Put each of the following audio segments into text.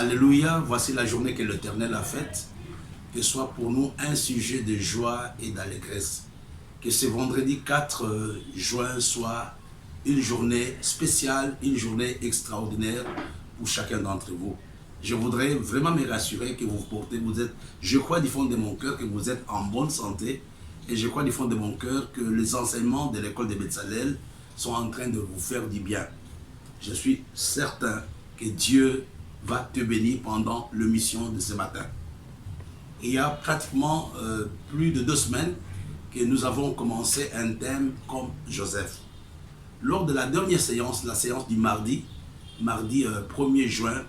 Alléluia, voici la journée que l'Éternel a faite. Que soit pour nous un sujet de joie et d'allégresse. Que ce vendredi 4 juin soit une journée spéciale, une journée extraordinaire pour chacun d'entre vous. Je voudrais vraiment me rassurer que je crois du fond de mon cœur que vous êtes en bonne santé et je crois du fond de mon cœur que les enseignements de l'école de Bezalel sont en train de vous faire du bien. Je suis certain que Dieu va te bénir pendant l'émission de ce matin. Il y a pratiquement plus de 2 semaines que nous avons commencé un thème comme Joseph. Lors de la dernière séance, la séance du mardi 1er juin,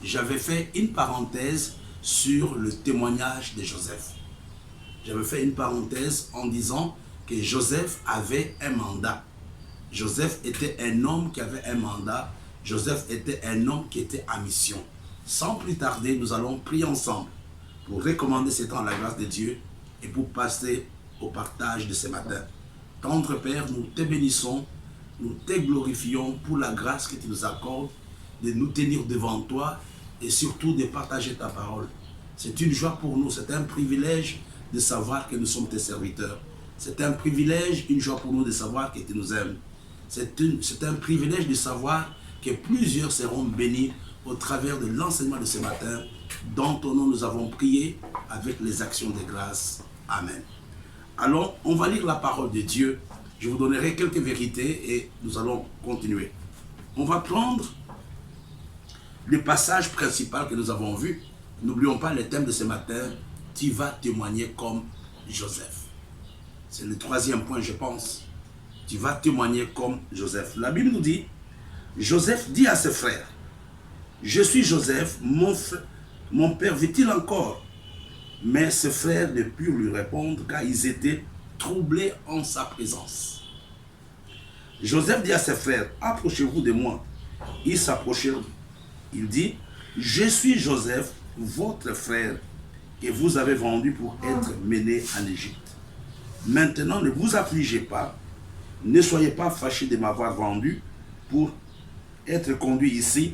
j'avais fait une parenthèse sur le témoignage de Joseph. J'avais fait une parenthèse en disant que Joseph avait un mandat. Joseph était un homme qui avait un mandat. Joseph était un homme qui était en mission. Sans plus tarder, nous allons prier ensemble pour recommander ce temps à la grâce de Dieu et pour passer au partage de ce matin. Tendre Père, nous te bénissons, nous te glorifions pour la grâce que tu nous accordes de nous tenir devant toi et surtout de partager ta parole. C'est une joie pour nous, c'est un privilège de savoir que nous sommes tes serviteurs. C'est un privilège, une joie pour nous de savoir que tu nous aimes. C'est un privilège de savoir que plusieurs seront bénis au travers de l'enseignement de ce matin. Dans ton nom, nous avons prié avec les actions de grâce. Amen. Alors, on va lire la parole de Dieu. Je vous donnerai quelques vérités et nous allons continuer. On va prendre le passage principal que nous avons vu. N'oublions pas le thème de ce matin. Tu vas témoigner comme Joseph. C'est le 3e point, je pense. Tu vas témoigner comme Joseph. La Bible nous dit, Joseph dit à ses frères, je suis Joseph, mon père vit-il encore? Mais ses frères ne purent lui répondre car ils étaient troublés en sa présence. Joseph dit à ses frères, approchez-vous de moi. Ils s'approchèrent. Il dit, je suis Joseph, votre frère, que vous avez vendu pour être mené en Égypte. Maintenant, ne vous affligez pas, ne soyez pas fâchés de m'avoir vendu pour être conduit ici,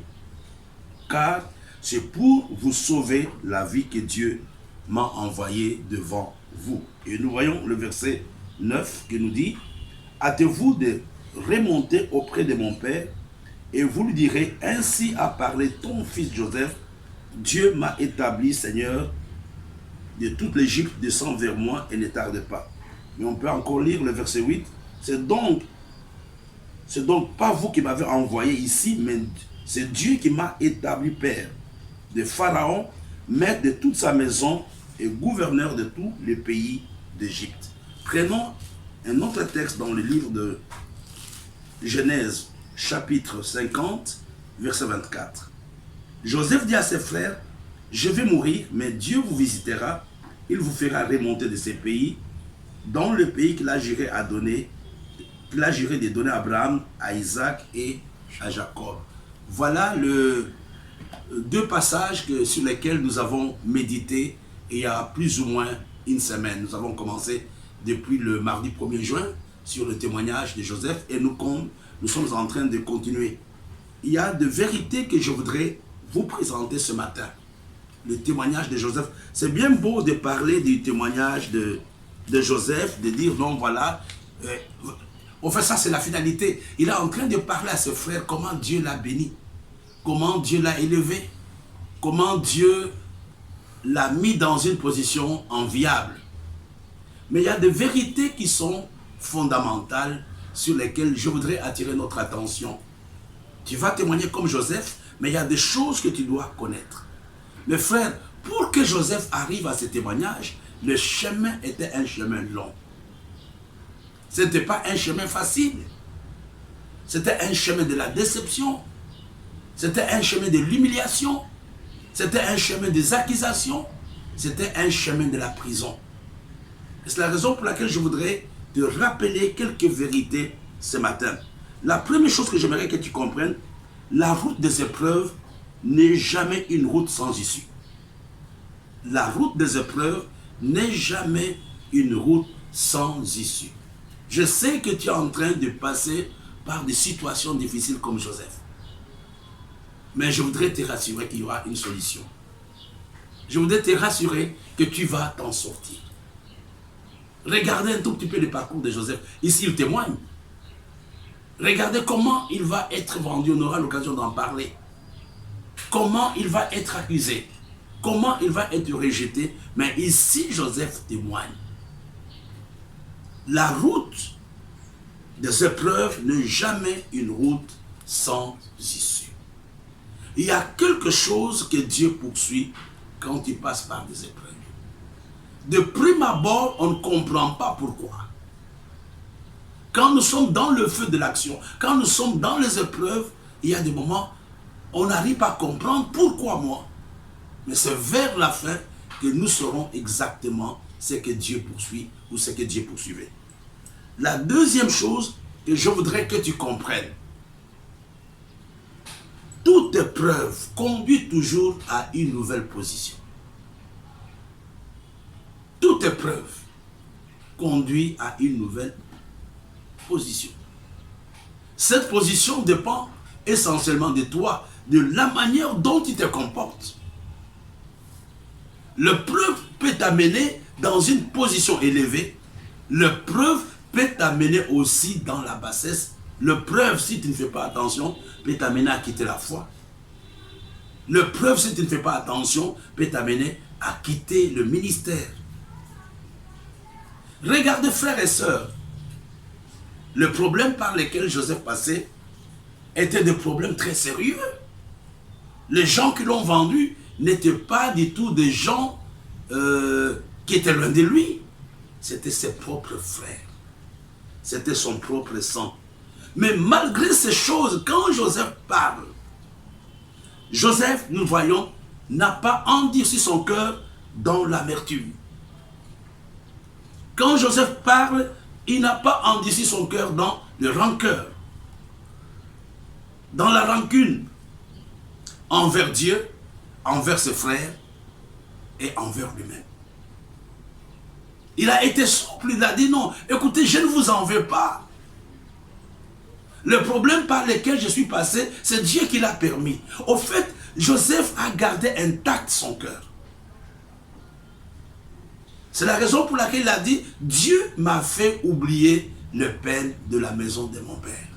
car c'est pour vous sauver la vie que Dieu m'a envoyé devant vous. Et nous voyons le verset 9 qui nous dit, hâtez-vous de remonter auprès de mon père, et vous lui direz, ainsi a parlé ton fils Joseph, Dieu m'a établi Seigneur de toute l'Égypte, descend vers moi et ne tarde pas. Mais on peut encore lire le verset 8, c'est donc pas vous qui m'avez envoyé ici, mais c'est Dieu qui m'a établi père de Pharaon, maître de toute sa maison et gouverneur de tous les pays d'Égypte. Prenons un autre texte dans le livre de Genèse, chapitre 50, verset 24. Joseph dit à ses frères, je vais mourir, mais Dieu vous visitera, il vous fera remonter de ces pays, dans le pays qu'il a juré de donner à Abraham, à Isaac et à Jacob. Voilà les 2 passages sur lesquels nous avons médité il y a plus ou moins une semaine. Nous avons commencé depuis le mardi 1er juin sur le témoignage de Joseph et nous sommes en train de continuer. Il y a de vérités que je voudrais vous présenter ce matin. Le témoignage de Joseph. C'est bien beau de parler du témoignage de Joseph, de dire non, voilà. En fait, ça c'est la finalité. Il est en train de parler à ses frères comment Dieu l'a béni, comment Dieu l'a élevé, comment Dieu l'a mis dans une position enviable. Mais il y a des vérités qui sont fondamentales sur lesquelles je voudrais attirer notre attention. Tu vas témoigner comme Joseph, mais il y a des choses que tu dois connaître. Mes frères, pour que Joseph arrive à ce témoignage, le chemin était un chemin long. Ce n'était pas un chemin facile. C'était un chemin de la déception. C'était un chemin de l'humiliation. C'était un chemin des accusations. C'était un chemin de la prison. C'est la raison pour laquelle je voudrais te rappeler quelques vérités ce matin. La première chose que j'aimerais que tu comprennes, la route des épreuves n'est jamais une route sans issue. La route des épreuves n'est jamais une route sans issue. Je sais que tu es en train de passer par des situations difficiles comme Joseph. Mais je voudrais te rassurer qu'il y aura une solution. Je voudrais te rassurer que tu vas t'en sortir. Regardez un tout petit peu le parcours de Joseph. Ici, il témoigne. Regardez comment il va être vendu. On aura l'occasion d'en parler. Comment il va être accusé. Comment il va être rejeté. Mais ici, Joseph témoigne. La route des épreuves n'est jamais une route sans issue. Il y a quelque chose que Dieu poursuit quand il passe par des épreuves. De prime abord, on ne comprend pas pourquoi. Quand nous sommes dans le feu de l'action, quand nous sommes dans les épreuves, il y a des moments où on n'arrive pas à comprendre pourquoi moi. Mais c'est vers la fin que nous saurons exactement ce que Dieu poursuit ou ce que Dieu poursuivait. La deuxième chose que je voudrais que tu comprennes, toute épreuve conduit toujours à une nouvelle position. Toute épreuve conduit à une nouvelle position. Cette position dépend essentiellement de toi, de la manière dont tu te comportes. L'épreuve peut t'amener dans une position élevée. L'épreuve peut t'amener aussi dans la bassesse. L'épreuve, si tu ne fais pas attention, peut t'amener à quitter la foi. L'épreuve, si tu ne fais pas attention, peut t'amener à quitter le ministère. Regardez, frères et sœurs, le problème par lequel Joseph passait était des problèmes très sérieux. Les gens qui l'ont vendu n'étaient pas du tout des gens qui étaient loin de lui. C'était ses propres frères. C'était son propre sang. Mais malgré ces choses, quand Joseph parle, Joseph, nous voyons, n'a pas endurci son cœur dans l'amertume. Quand Joseph parle, il n'a pas endurci son cœur dans le rancœur, dans la rancune, envers Dieu, envers ses frères et envers lui-même. Il a été souple, il a dit non, écoutez, je ne vous en veux pas. Le problème par lequel je suis passé, c'est Dieu qui l'a permis. Au fait, Joseph a gardé intact son cœur. C'est la raison pour laquelle il a dit, Dieu m'a fait oublier les peines de la maison de mon père.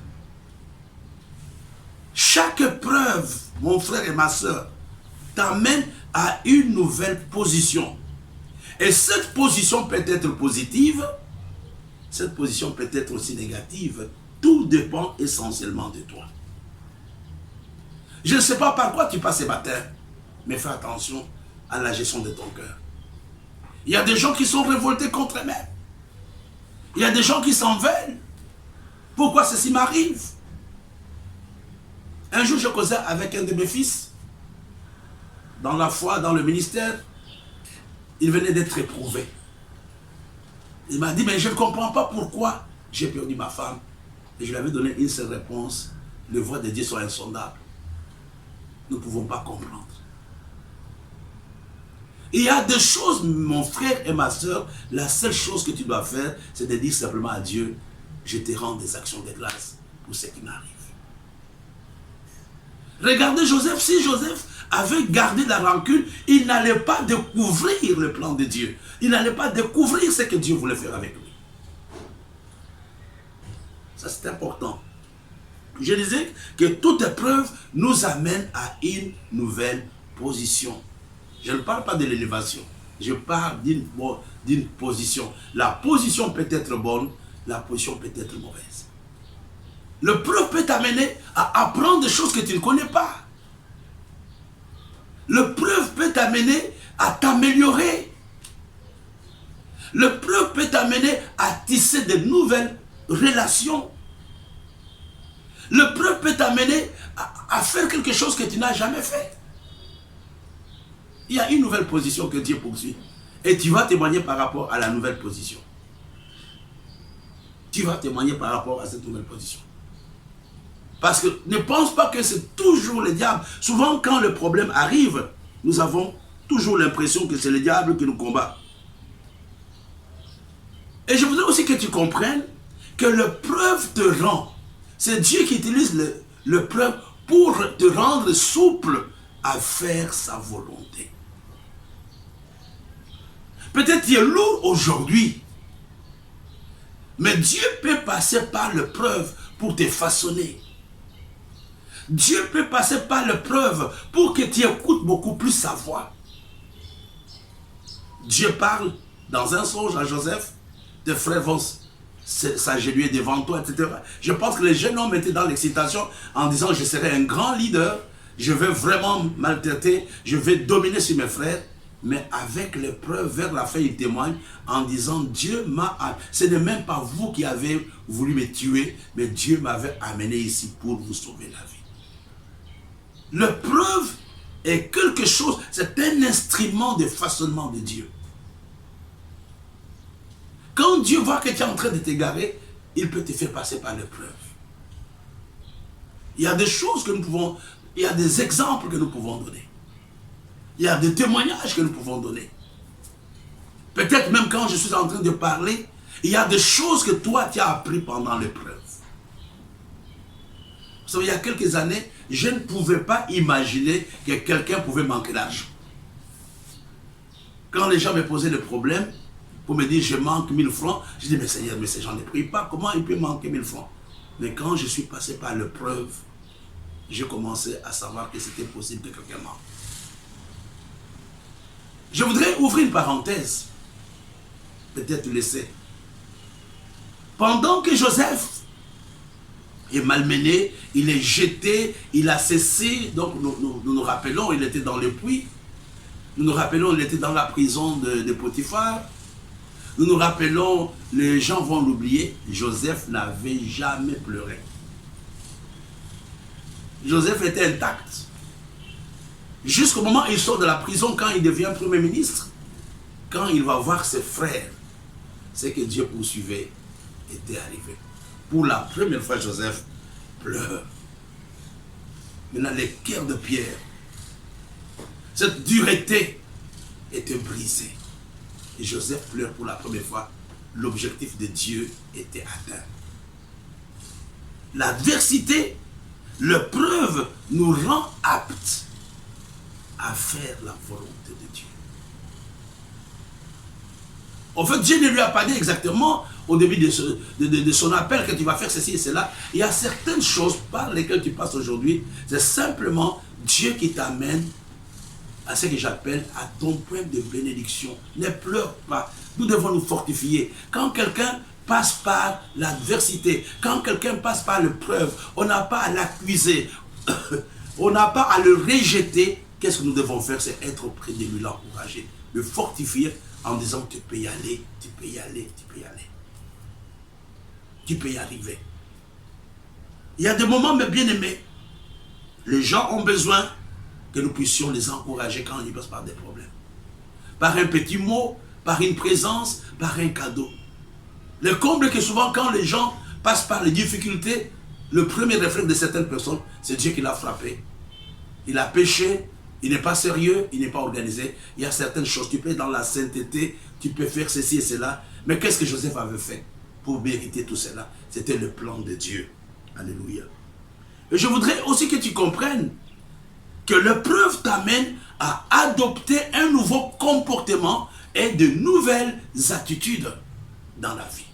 Chaque épreuve, mon frère et ma soeur, t'amène à une nouvelle position. Et cette position peut être positive, cette position peut être aussi négative. Tout dépend essentiellement de toi. Je ne sais pas par quoi tu passes ce matin, mais fais attention à la gestion de ton cœur. Il y a des gens qui sont révoltés contre eux-mêmes. Il y a des gens qui s'en veulent. Pourquoi ceci m'arrive? Un jour, je causais avec un de mes fils, dans la foi, dans le ministère. Il venait d'être éprouvé. Il m'a dit, mais je ne comprends pas pourquoi j'ai perdu ma femme. Et je lui avais donné une seule réponse. Les voies de Dieu sont insondables. Nous ne pouvons pas comprendre. Il y a des choses, mon frère et ma soeur, la seule chose que tu dois faire, c'est de dire simplement à Dieu, je te rends des actions de grâce pour ce qui m'arrive. Regardez Joseph, si Joseph avait gardé la rancune, il n'allait pas découvrir le plan de Dieu. Il n'allait pas découvrir ce que Dieu voulait faire avec lui. Ça, c'est important. Je disais que toute épreuve nous amène à une nouvelle position. Je ne parle pas de l'élévation. Je parle d'une position. La position peut être bonne, la position peut être mauvaise. L'épreuve peut t'amener à apprendre des choses que tu ne connais pas. L'épreuve peut t'amener à t'améliorer. L'épreuve peut t'amener à tisser de nouvelles relations. L'épreuve peut t'amener à faire quelque chose que tu n'as jamais fait. Il y a une nouvelle position que Dieu poursuit. Et tu vas témoigner par rapport à la nouvelle position. Tu vas témoigner par rapport à cette nouvelle position. Parce que ne pense pas que c'est toujours le diable. Souvent, quand le problème arrive, nous avons toujours l'impression que c'est le diable qui nous combat. Et je voudrais aussi que tu comprennes que l'épreuve te rend. C'est Dieu qui utilise l'épreuve pour te rendre souple à faire sa volonté. Peut-être tu es lourd aujourd'hui, mais Dieu peut passer par l'épreuve pour te façonner. Dieu peut passer par l'épreuve pour que tu écoutes beaucoup plus sa voix. Dieu parle dans un songe à Joseph, tes frères vont s'agenouiller devant toi, etc. Je pense que les jeunes hommes étaient dans l'excitation en disant je serai un grand leader, je vais vraiment maltraiter, je vais dominer sur mes frères. Mais avec l'épreuve, vers la fin, il témoigne en disant Dieu m'a... Ce n'est même pas vous qui avez voulu me tuer, mais Dieu m'avait amené ici pour vous sauver la vie. L'épreuve est quelque chose, c'est un instrument de façonnement de Dieu. Quand Dieu voit que tu es en train de t'égarer, il peut te faire passer par l'épreuve. Il y a des choses que nous pouvons, il y a des exemples que nous pouvons donner. Il y a des témoignages que nous pouvons donner. Peut-être même quand je suis en train de parler, il y a des choses que toi tu as appris pendant l'épreuve. Vous savez, il y a quelques années, je ne pouvais pas imaginer que quelqu'un pouvait manquer d'argent. Quand les gens me posaient le problème, pour me dire je manque 1000 francs, je dis mais Seigneur, mais ces gens ne prient pas, comment il peut manquer 1000 francs? Mais quand je suis passé par l'épreuve, j'ai commencé à savoir que c'était possible que quelqu'un manque. Je voudrais ouvrir une parenthèse. Peut-être tu le sais. Pendant que Joseph est malmené, il est jeté, il a cessé, donc nous rappelons, il était dans le puits. Nous nous rappelons, il était dans la prison de Potiphar. Nous nous rappelons, les gens vont l'oublier, Joseph n'avait jamais pleuré. Joseph était intact. Jusqu'au moment où il sort de la prison, quand il devient Premier ministre, quand il va voir ses frères, c'est que Dieu poursuivait était arrivé. Pour la première fois, Joseph pleure. Maintenant, les cœurs de pierre, cette dureté était brisée. Et Joseph pleure pour la première fois. L'objectif de Dieu était atteint. L'adversité, l'épreuve nous rend aptes à faire la volonté de Dieu. En fait, Dieu ne lui a pas dit exactement au début de son appel que tu vas faire ceci et cela. Il y a certaines choses par lesquelles tu passes aujourd'hui. C'est simplement Dieu qui t'amène à ce que j'appelle à ton point de bénédiction. Ne pleure pas. Nous devons nous fortifier. Quand quelqu'un passe par l'adversité, quand quelqu'un passe par l'épreuve, on n'a pas à l'accuser, on n'a pas à le rejeter. Qu'est-ce que nous devons faire? C'est être auprès de lui, l'encourager, le fortifier en disant tu peux y aller, tu peux y aller, tu peux y aller. Tu peux y arriver. Il y a des moments, mes bien-aimés, les gens ont besoin que nous puissions les encourager quand ils passent par des problèmes. Par un petit mot, par une présence, par un cadeau. Le comble que souvent quand les gens passent par les difficultés, le premier réflexe de certaines personnes, c'est Dieu qui l'a frappé. Il a péché, il n'est pas sérieux, il n'est pas organisé. Il y a certaines choses, tu peux être dans la sainteté, tu peux faire ceci et cela. Mais qu'est-ce que Joseph avait fait pour mériter tout cela? C'était le plan de Dieu. Alléluia. Et je voudrais aussi que tu comprennes que l'épreuve t'amène à adopter un nouveau comportement et de nouvelles attitudes dans la vie.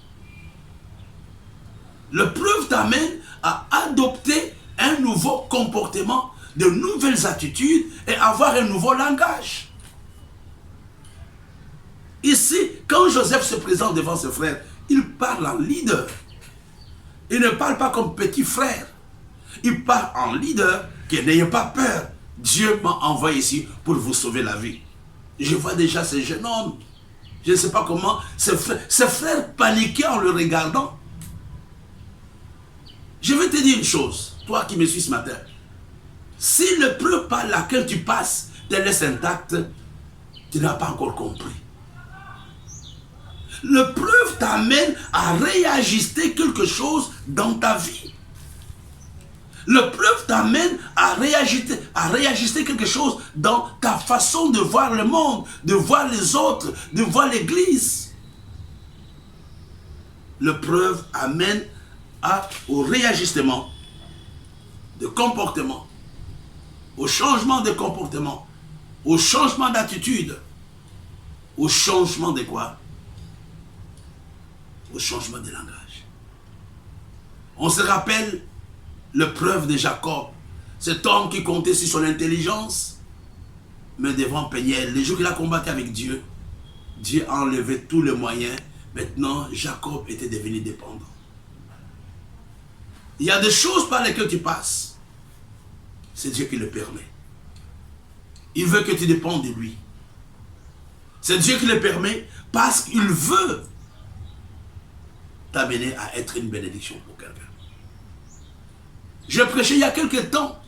L'épreuve t'amène à adopter un nouveau comportement, de nouvelles attitudes et avoir un nouveau langage. Ici, quand Joseph se présente devant ses frères, il parle en leader. Il ne parle pas comme petit frère. Il parle en leader, que n'ayez pas peur. Dieu m'a envoyé ici pour vous sauver la vie. Je vois déjà ces jeunes hommes. Je ne sais pas comment, ces frères paniquaient en le regardant. Je vais te dire une chose, toi qui me suis ce matin. Si l'épreuve par laquelle tu passes te laisse intacte, tu n'as pas encore compris. L'épreuve t'amène à réajuster quelque chose dans ta vie. L'épreuve t'amène à réajuster quelque chose dans ta façon de voir le monde, de voir les autres, de voir l'église. L'épreuve amène au réajustement de comportement, au changement de comportement, au changement d'attitude, au changement de quoi? Au changement de langage. On se rappelle l'épreuve de Jacob, cet homme qui comptait sur son intelligence, mais devant Péniel, les jours qu'il a combattu avec Dieu, Dieu a enlevé tous les moyens. Maintenant, Jacob était devenu dépendant. Il y a des choses par lesquelles tu passes. C'est Dieu qui le permet. Il veut que tu dépendes de lui. C'est Dieu qui le permet parce qu'il veut t'amener à être une bénédiction pour quelqu'un. Je prêchais il y a quelque temps.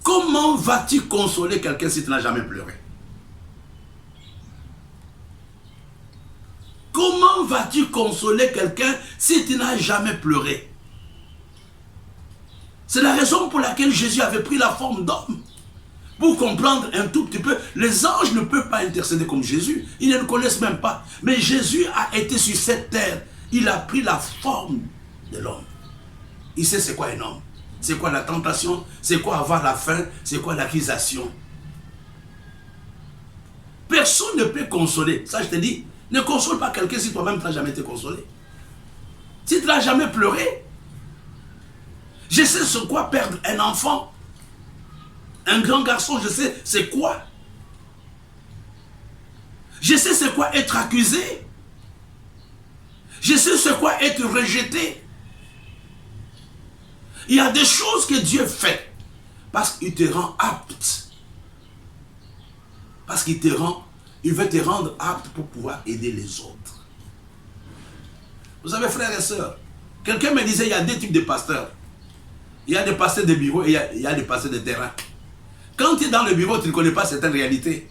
Comment vas-tu consoler quelqu'un si tu n'as jamais pleuré? Comment vas-tu consoler quelqu'un si tu n'as jamais pleuré? C'est la raison pour laquelle Jésus avait pris la forme d'homme. Pour comprendre un tout petit peu, les anges ne peuvent pas intercéder comme Jésus. Ils ne le connaissent même pas. Mais Jésus a été sur cette terre. Il a pris la forme de l'homme. Il sait c'est quoi un homme. C'est quoi la tentation. C'est quoi avoir la faim. C'est quoi l'accusation. Personne ne peut consoler. Ça je te dis, ne console pas quelqu'un si toi-même tu n'as jamais été consolé. Si tu n'as jamais pleuré. Je sais ce quoi perdre un enfant. Un grand garçon, je sais c'est quoi. Je sais c'est quoi être accusé. Je sais c'est quoi être rejeté. Il y a des choses que Dieu fait parce qu'il te rend apte. Parce qu'il veut te rendre apte pour pouvoir aider les autres. Vous savez, frères et sœurs, quelqu'un me disait, il y a deux types de pasteurs. Il y a des pasteurs de bureau et il y a des pasteurs de terrain. Quand tu es dans le bureau, tu ne connais pas certaines réalités.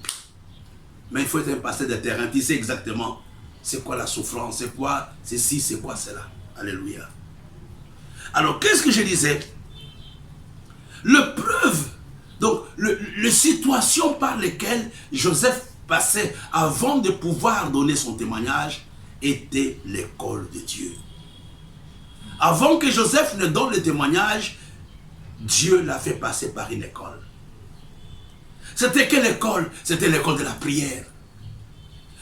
Mais il faut être un pasteur de terrain. Tu sais exactement c'est quoi la souffrance, c'est quoi ceci, c'est quoi cela. Alléluia. Alors, qu'est-ce que je disais? Le preuve, donc, les situations par lesquelles Joseph passait avant de pouvoir donner son témoignage était l'école de Dieu. Avant que Joseph ne donne le témoignage, Dieu l'a fait passer par une école. C'était quelle école? C'était l'école de la prière.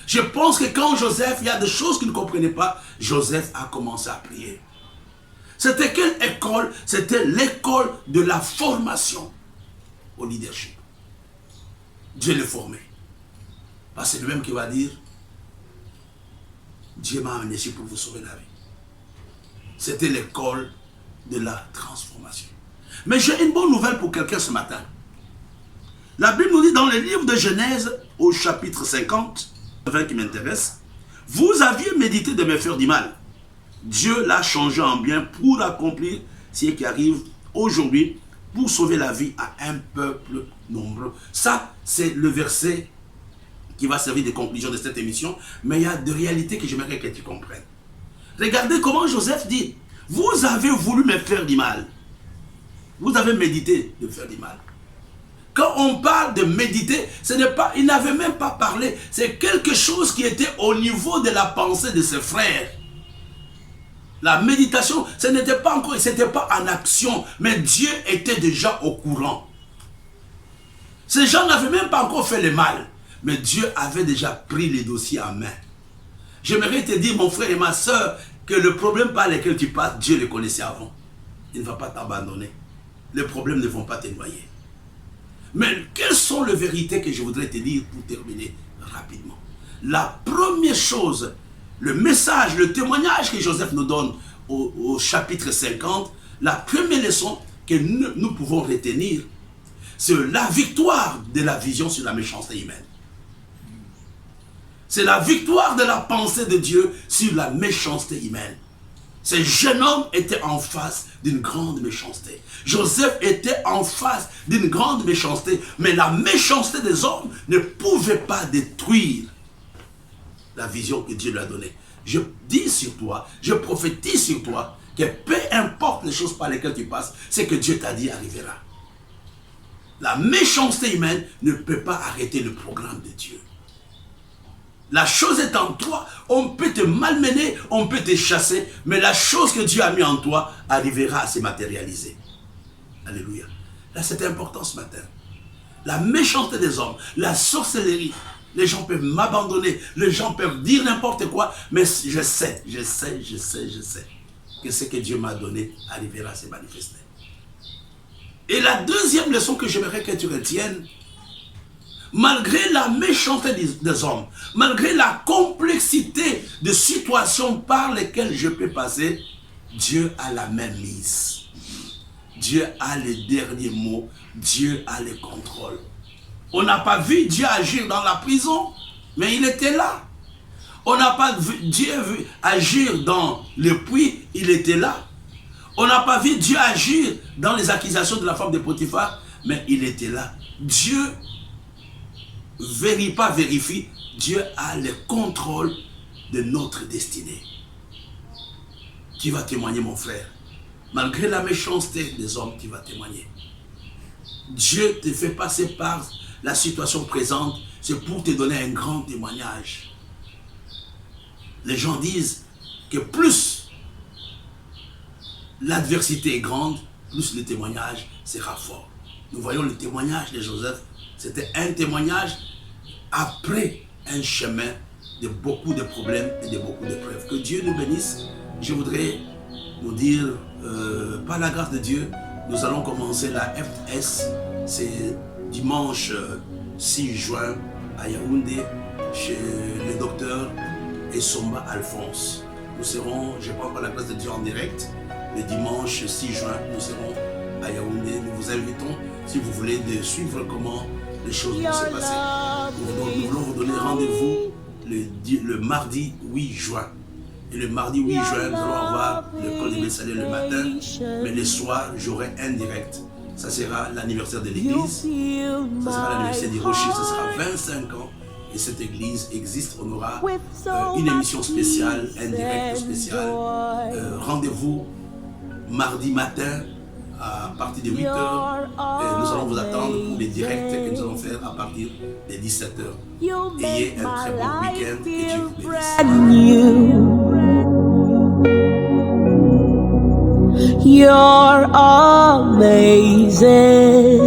Je pense que quand Joseph, il y a des choses qu'il ne comprenait pas, Joseph a commencé à prier. C'était quelle école? C'était l'école de la formation au leadership. Dieu le formait. Parce que c'est lui-même qui va dire, Dieu m'a amené ici pour vous sauver la vie. C'était l'école de la transformation. Mais j'ai une bonne nouvelle pour quelqu'un ce matin. La Bible nous dit dans le livre de Genèse, au chapitre 50, qui m'intéresse, vous aviez médité de me faire du mal. Dieu l'a changé en bien pour accomplir ce qui arrive aujourd'hui, pour sauver la vie à un peuple nombreux. Ça, c'est le verset qui va servir de conclusion de cette émission, mais il y a des réalités que j'aimerais que tu comprennes. Regardez comment Joseph dit, vous avez voulu me faire du mal. Vous avez médité de me faire du mal. Quand on parle de méditer, ce n'est pas, il n'avait même pas parlé, c'est quelque chose qui était au niveau de la pensée de ses frères. La méditation, ce n'était pas encore, ce n'était pas en action, mais Dieu était déjà au courant. Ces gens n'avaient même pas encore fait le mal, mais Dieu avait déjà pris les dossiers en main. J'aimerais te dire, mon frère et ma soeur, que le problème par lequel tu passes, Dieu le connaissait avant. Il ne va pas t'abandonner. Les problèmes ne vont pas te noyer. Mais quelles sont les vérités que je voudrais te dire pour terminer rapidement? La première chose, le message, le témoignage que Joseph nous donne au chapitre 50, la première leçon que nous pouvons retenir, c'est la victoire de la vision sur la méchanceté humaine. C'est la victoire de la pensée de Dieu sur la méchanceté humaine. Ce jeune homme était en face d'une grande méchanceté. Joseph était en face d'une grande méchanceté. Mais la méchanceté des hommes ne pouvait pas détruire la vision que Dieu lui a donnée. Je dis sur toi, je prophétise sur toi, que peu importe les choses par lesquelles tu passes, ce que Dieu t'a dit arrivera. La méchanceté humaine ne peut pas arrêter le programme de Dieu. La chose est en toi, on peut te malmener, on peut te chasser, mais la chose que Dieu a mis en toi arrivera à se matérialiser. Alléluia. Là, c'est important ce matin. La méchanceté des hommes, la sorcellerie. Les gens peuvent m'abandonner, les gens peuvent dire n'importe quoi, mais je sais que ce que Dieu m'a donné arrivera à se manifester. Et la deuxième leçon que j'aimerais que tu retiennes, malgré la méchanceté des hommes, malgré la complexité de situations par lesquelles je peux passer, Dieu a la main mise. Dieu a les derniers mots, Dieu a le contrôle. On n'a pas vu Dieu agir dans la prison, mais il était là. On n'a pas vu Dieu agir dans le puits, il était là. On n'a pas vu Dieu agir dans les accusations de la femme de Potiphar, mais il était là. Dieu vérifie, Dieu a le contrôle de notre destinée. Qui va témoigner, mon frère? Malgré la méchanceté des hommes, qui va témoigner. Dieu te fait passer par la situation présente, c'est pour te donner un grand témoignage. Les gens disent que plus l'adversité est grande, plus le témoignage sera fort. Nous voyons le témoignage de Joseph, c'était un témoignage après un chemin de beaucoup de problèmes et de beaucoup d'épreuves. Que Dieu nous bénisse. Je voudrais nous dire, par la grâce de Dieu, nous allons commencer la FS, c'est dimanche 6 juin à Yaoundé, chez le docteur Essomba Alphonse. Nous serons, je prends par la grâce de Dieu en direct, le dimanche 6 juin, nous serons à Yaoundé. Nous vous invitons, si vous voulez, de suivre comment les choses vont se passer. Nous voulons vous donner rendez-vous le mardi 8 juin. Et le mardi 8 juin, nous allons avoir le col des Messaliers le matin, mais le soir, j'aurai un direct. Ça sera l'anniversaire de l'église, ça sera l'anniversaire du Rocher, ça sera 25 ans. Et cette église existe, on aura une émission spéciale, un direct spécial. Rendez-vous mardi matin à partir de 8 h. Nous allons vous attendre pour les directs que nous allons faire à partir de 17 h. Ayez un très bon week-end, que Dieu vous bénisse. You're amazing.